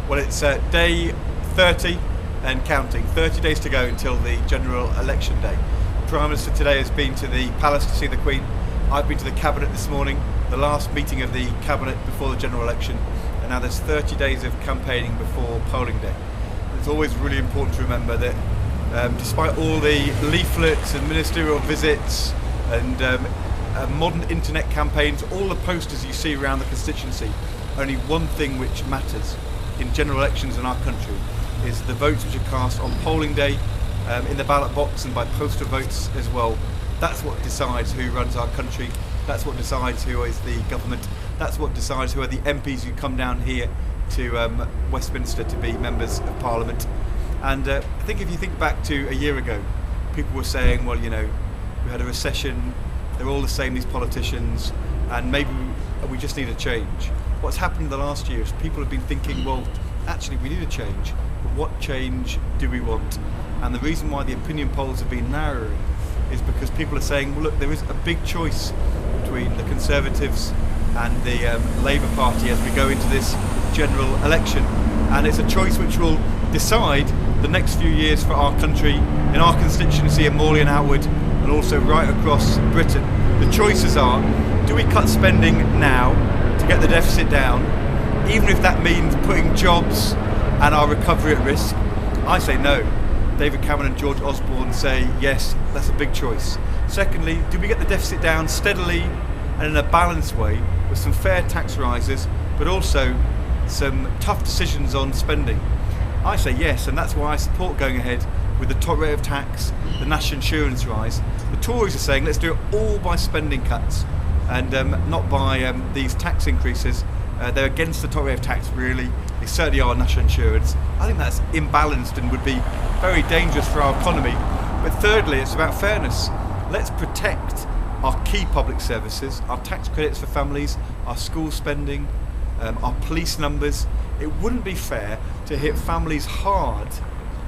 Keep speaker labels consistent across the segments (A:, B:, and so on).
A: Well, it's day 30 and counting. 30 days to go until the general election day. The Prime Minister today has been to the Palace to see the Queen. I've been to the Cabinet this morning, the last meeting of the Cabinet before the general election, and now there's 30 days of campaigning before polling day. It's always really important to remember that despite all the leaflets and ministerial visits and modern internet campaigns, all the posters you see around the constituency, only one thing which matters in general elections in our country is the votes which are cast on polling day, in the ballot box and by postal votes as well. That's what decides who runs our country, that's what decides who is the government, that's what decides who are the MPs who come down here to Westminster to be members of Parliament. And I think if you think back to a year ago, people were saying, well, you know, we had a recession, they're all the same, these politicians, and maybe we just need a change. What's happened in the last year is people have been thinking, well, actually we need a change, but what change do we want? And the reason why the opinion polls have been narrowing is because people are saying, well, look, there is a big choice between the Conservatives and the Labour Party as we go into this general election, and it's a choice which will decide the next few years for our country, in our constituency in Morley and Outwood, and also right across Britain. The choices are, do we cut spending now to get the deficit down, even if that means putting jobs and our recovery at risk? I say no. David Cameron and George Osborne say yes, that's a big choice. Secondly, do we get the deficit down steadily and in a balanced way with some fair tax rises, but also some tough decisions on spending? I say yes, and that's why I support going ahead with the top rate of tax, the national insurance rise. The Tories are saying let's do it all by spending cuts and not by these tax increases. They're against the top rate of tax, really. They certainly are national insurance. I think that's imbalanced and would be very dangerous for our economy. But thirdly, it's about fairness. Let's protect our key public services, our tax credits for families, our school spending, our police numbers. It wouldn't be fair to hit families hard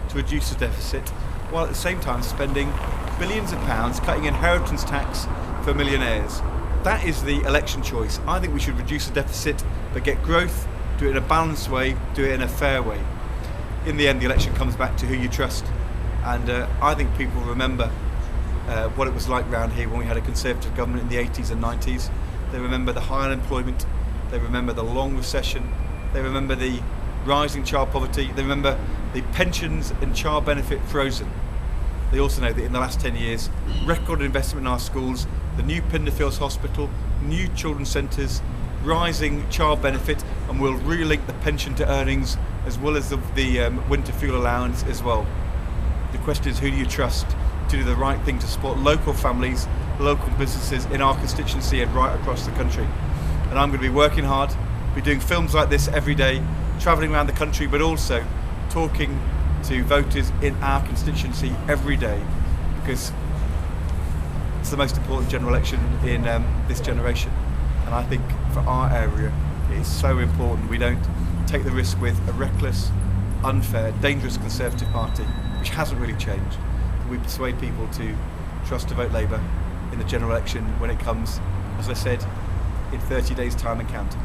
A: to reduce the deficit, while at the same time spending billions of pounds cutting inheritance tax for millionaires. That is the election choice. I think we should reduce the deficit, but get growth, do it in a balanced way, do it in a fair way. In the end, the election comes back to who you trust, and I think people remember what it was like around here when we had a Conservative government in the 80s and 90s. They remember the high unemployment, they remember the long recession, they remember the rising child poverty, they remember the pensions and child benefit frozen. They also know that in the last 10 years, record investment in our schools, the new Pinderfields Hospital, new children's centres, rising child benefit, and we'll relink the pension to earnings as well as the winter fuel allowance as well. The question is, who do you trust to do the right thing to support local families, local businesses in our constituency and right across the country? And I'm going to be working hard, be doing films like this every day, travelling around the country, but also talking to voters in our constituency every day, because it's the most important general election in this generation. And I think for our area, it is so important we don't take the risk with a reckless, unfair, dangerous Conservative Party, which hasn't really changed. We persuade people to trust to vote Labour in the general election when it comes, as I said, in 30 days' time and counting.